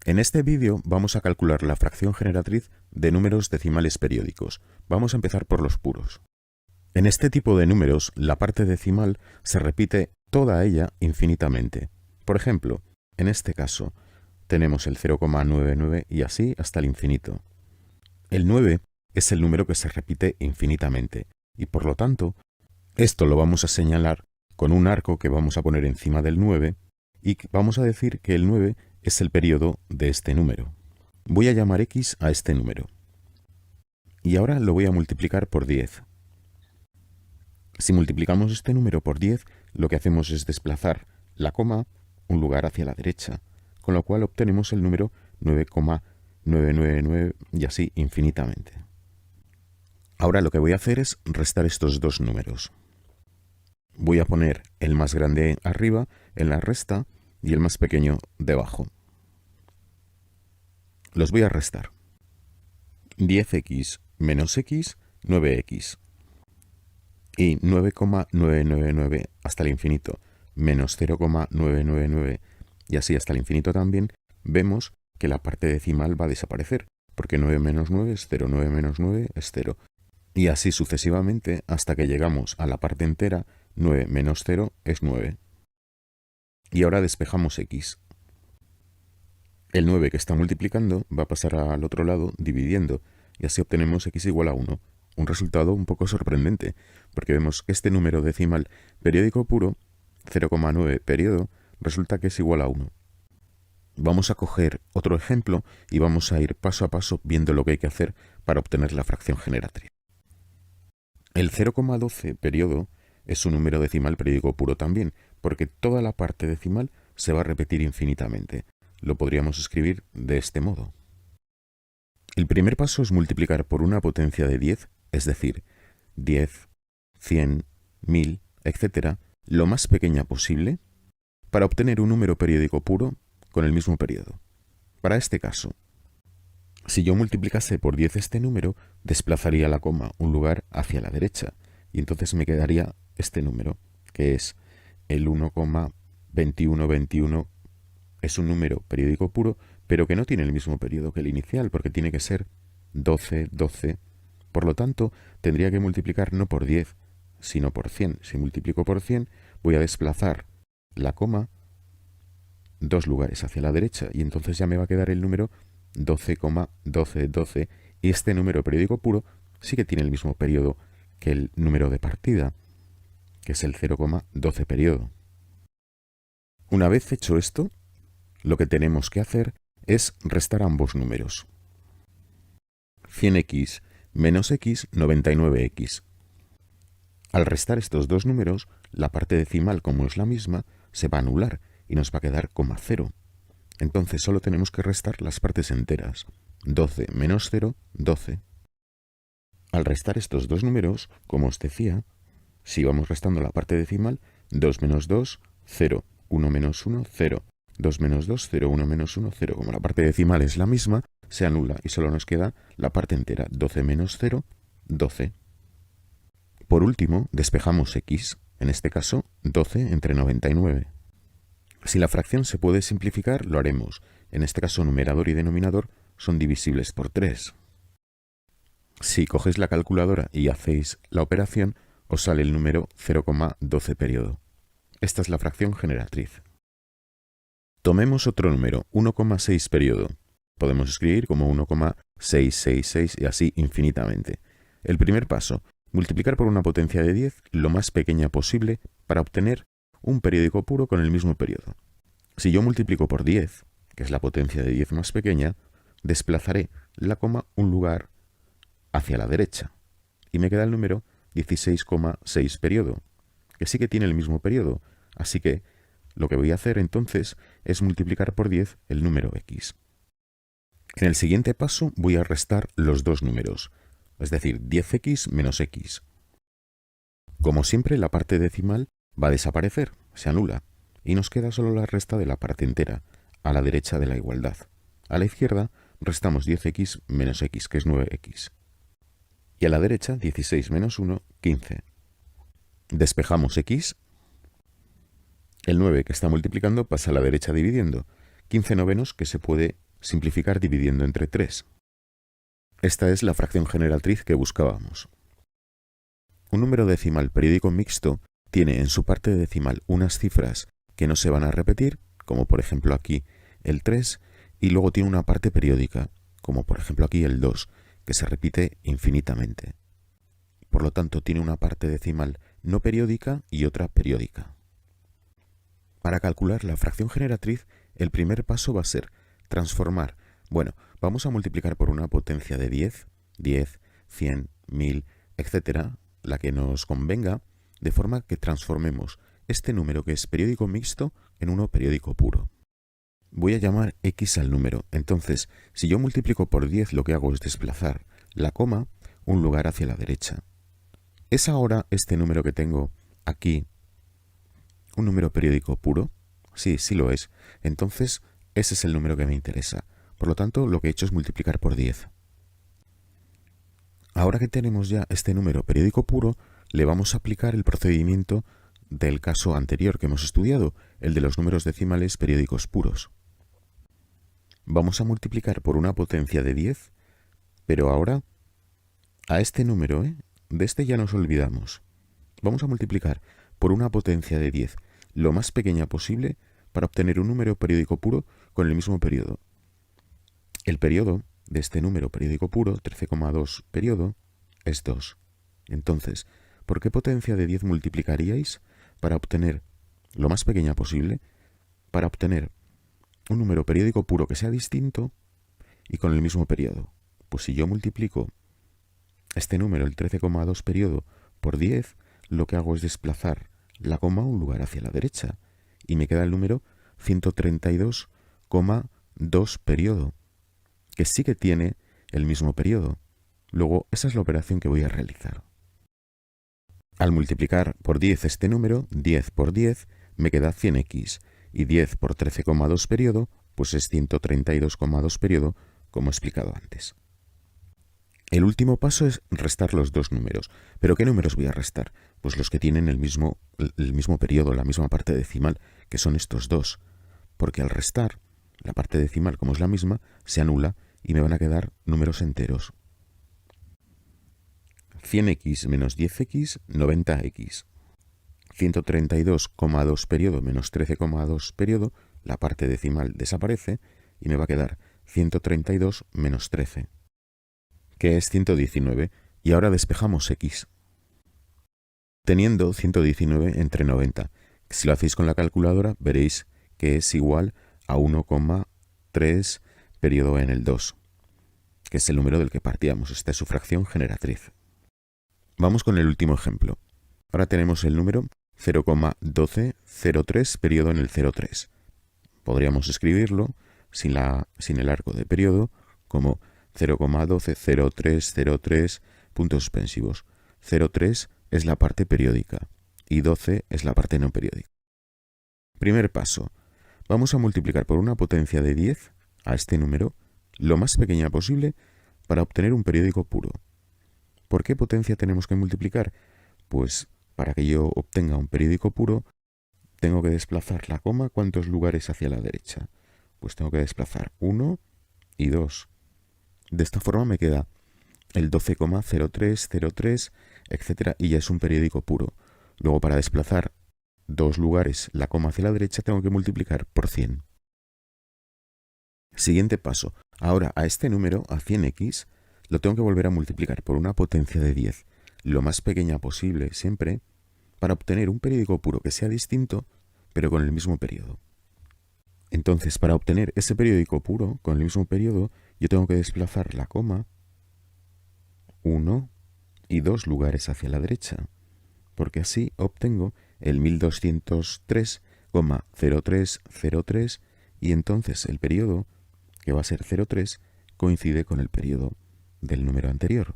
En este vídeo vamos a calcular la fracción generatriz de números decimales periódicos. Vamos a empezar por los puros. En este tipo de números, la parte decimal se repite toda ella infinitamente. Por ejemplo, en este caso, tenemos el 0,99 y así hasta el infinito. El 9 es el número que se repite infinitamente y por lo tanto, esto lo vamos a señalar con un arco que vamos a poner encima del 9 y vamos a decir que el 9 es el periodo de este número. Voy a llamar x a este número. Y ahora lo voy a multiplicar por 10. Si multiplicamos este número por 10, lo que hacemos es desplazar la coma un lugar hacia la derecha, con lo cual obtenemos el número 9,999 y así infinitamente. Ahora lo que voy a hacer es restar estos dos números. Voy a poner el más grande arriba en la resta y el más pequeño debajo. Los voy a restar. 10x menos x, 9x. Y 9,999 hasta el infinito, menos 0,999 y así hasta el infinito también, vemos que la parte decimal va a desaparecer, porque 9 menos 9 es 0, 9 menos 9 es 0. Y así sucesivamente hasta que llegamos a la parte entera, 9 menos 0 es 9. Y ahora despejamos x. El 9 que está multiplicando va a pasar al otro lado dividiendo, y así obtenemos x igual a 1. Un resultado un poco sorprendente, porque vemos que este número decimal periódico puro, 0,9 periodo, resulta que es igual a 1. Vamos a coger otro ejemplo y vamos a ir paso a paso viendo lo que hay que hacer para obtener la fracción generatriz. El 0,12 periodo es un número decimal periódico puro también, porque toda la parte decimal se va a repetir infinitamente. Lo podríamos escribir de este modo. El primer paso es multiplicar por una potencia de 10, es decir, 10, 100, 1000, etc., lo más pequeña posible, para obtener un número periódico puro con el mismo periodo. Para este caso, si yo multiplicase por 10 este número, desplazaría la coma un lugar hacia la derecha, y entonces me quedaría este número, que es el 1,2121. Es un número periódico puro, pero que no tiene el mismo periodo que el inicial, porque tiene que ser 12, 12. Por lo tanto, tendría que multiplicar no por 10, sino por 100. Si multiplico por 100, voy a desplazar la coma dos lugares hacia la derecha, y entonces ya me va a quedar el número 12,1212, y este número periódico puro sí que tiene el mismo periodo que el número de partida, que es el 0,12 periodo. Una vez hecho esto, lo que tenemos que hacer es restar ambos números. 100x menos x, 99x. Al restar estos dos números, la parte decimal, como es la misma, se va a anular y nos va a quedar coma 0. Entonces solo tenemos que restar las partes enteras. 12 menos 0, 12. Al restar estos dos números, como os decía, si vamos restando la parte decimal, 2 menos 2, 0, 1 menos 1, 0. 2 menos 2, 0, 1 menos 1, 0. Como la parte decimal es la misma, se anula y solo nos queda la parte entera. 12 menos 0, 12. Por último, despejamos x, en este caso 12 entre 99. Si la fracción se puede simplificar, lo haremos. En este caso, numerador y denominador son divisibles por 3. Si cogéis la calculadora y hacéis la operación, os sale el número 0,12 periodo. Esta es la fracción generatriz. Tomemos otro número, 1,6 periodo. Podemos escribir como 1,666 y así infinitamente. El primer paso, multiplicar por una potencia de 10 lo más pequeña posible para obtener un periódico puro con el mismo periodo. Si yo multiplico por 10, que es la potencia de 10 más pequeña, desplazaré la coma un lugar hacia la derecha y me queda el número 16,6 periodo, que sí que tiene el mismo periodo, así que lo que voy a hacer entonces es multiplicar por 10 el número x. En el siguiente paso voy a restar los dos números, es decir, 10x menos x. Como siempre, la parte decimal va a desaparecer, se anula, y nos queda solo la resta de la parte entera, a la derecha de la igualdad. A la izquierda restamos 10x menos x, que es 9x. Y a la derecha, 16 menos 1, 15. Despejamos x. El 9 que está multiplicando pasa a la derecha dividiendo. 15 novenos que se puede simplificar dividiendo entre 3. Esta es la fracción generatriz que buscábamos. Un número decimal periódico mixto tiene en su parte decimal unas cifras que no se van a repetir, como por ejemplo aquí el 3, y luego tiene una parte periódica, como por ejemplo aquí el 2, que se repite infinitamente. Por lo tanto, tiene una parte decimal no periódica y otra periódica. Para calcular la fracción generatriz, el primer paso va a ser transformar. Bueno, vamos a multiplicar por una potencia de 10, 100, 1000, etc., la que nos convenga, de forma que transformemos este número que es periódico mixto en uno periódico puro. Voy a llamar x al número. Entonces, si yo multiplico por 10, lo que hago es desplazar la coma un lugar hacia la derecha. ¿Es ahora este número que tengo aquí un número periódico puro? Sí, sí lo es. Entonces, ese es el número que me interesa. Por lo tanto, lo que he hecho es multiplicar por 10. Ahora que tenemos ya este número periódico puro, le vamos a aplicar el procedimiento del caso anterior que hemos estudiado, el de los números decimales periódicos puros. Vamos a multiplicar por una potencia de 10, pero ahora a este número, de este ya nos olvidamos. Vamos a multiplicar por una potencia de 10 lo más pequeña posible para obtener un número periódico puro con el mismo periodo. El periodo de este número periódico puro, 13,2 periodo, es 2. Entonces, ¿por qué potencia de 10 multiplicaríais para obtener lo más pequeña posible, para obtener un número periódico puro que sea distinto y con el mismo periodo? Pues si yo multiplico este número, el 13,2 periodo, por 10, lo que hago es desplazar la coma un lugar hacia la derecha y me queda el número 132,2 periodo, que sí que tiene el mismo periodo. Luego, esa es la operación que voy a realizar. Al multiplicar por 10 este número, 10 por 10, me queda 100x, y 10 por 13,2 periodo, pues es 132,2 periodo, como he explicado antes. El último paso es restar los dos números. ¿Pero qué números voy a restar? Pues los que tienen el mismo periodo, la misma parte decimal, que son estos dos. Porque al restar, la parte decimal, como es la misma, se anula y me van a quedar números enteros. 100x menos 10x, 90x. 132,2 periodo menos 13,2 periodo, la parte decimal desaparece y me va a quedar 132 menos 13, que es 119, y ahora despejamos x. Teniendo 119 entre 90, si lo hacéis con la calculadora veréis que es igual a 1,3 periodo en el 2, que es el número del que partíamos. Esta es su fracción generatriz. Vamos con el último ejemplo. Ahora tenemos el número 0,1203 periodo en el 03. Podríamos escribirlo sin el arco de periodo como 0,120303 puntos suspensivos. 03 es la parte periódica y 12 es la parte no periódica. Primer paso. Vamos a multiplicar por una potencia de 10 a este número lo más pequeña posible para obtener un periódico puro. ¿Por qué potencia tenemos que multiplicar? Pues para que yo obtenga un periódico puro, tengo que desplazar la coma ¿cuántos lugares hacia la derecha? Pues tengo que desplazar 1 y 2. De esta forma me queda el 12,0303, etc. y ya es un periódico puro. Luego, para desplazar 2 lugares la coma hacia la derecha, tengo que multiplicar por 100. Siguiente paso. Ahora a este número, a 100x, lo tengo que volver a multiplicar por una potencia de 10, lo más pequeña posible siempre, para obtener un periódico puro que sea distinto, pero con el mismo periodo. Entonces, para obtener ese periódico puro con el mismo periodo, yo tengo que desplazar la coma 1 y 2 lugares hacia la derecha, porque así obtengo el 1203,0303 y entonces el periodo, que va a ser 03, coincide con el periodo del número anterior.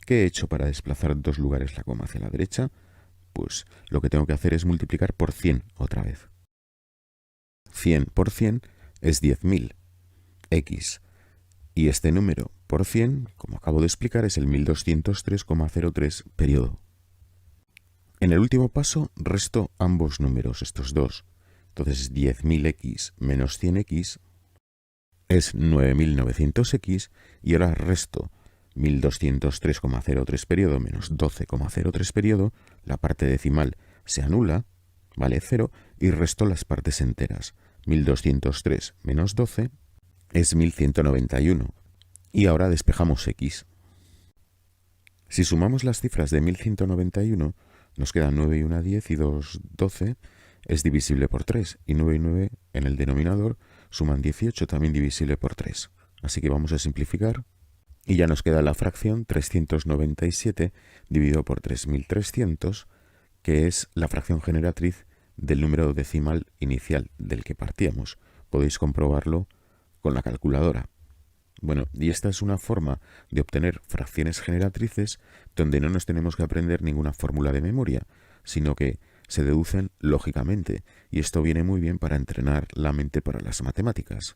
¿Qué he hecho para desplazar 2 lugares la coma hacia la derecha? Pues lo que tengo que hacer es multiplicar por 100 otra vez. 100 por 100 es 10.000 x. Y este número por 100, como acabo de explicar, es el 1203,03 periodo. En el último paso resto ambos números, estos dos. Entonces 10.000x menos 100x es 9900x y ahora resto 1203,03 periodo menos 12,03 periodo, la parte decimal se anula, vale 0, y resto las partes enteras. 1203 menos 12 es 1191. Y ahora despejamos x. Si sumamos las cifras de 1191, nos quedan 9 y 1, 10 y 2, 12, es divisible por 3, y 9 y 9 en el denominador suman 18, también divisible por 3. Así que vamos a simplificar, y ya nos queda la fracción 397 dividido por 3300, que es la fracción generatriz del número decimal inicial del que partíamos. Podéis comprobarlo con la calculadora. Bueno, y esta es una forma de obtener fracciones generatrices donde no nos tenemos que aprender ninguna fórmula de memoria, sino que se deducen lógicamente, y esto viene muy bien para entrenar la mente para las matemáticas.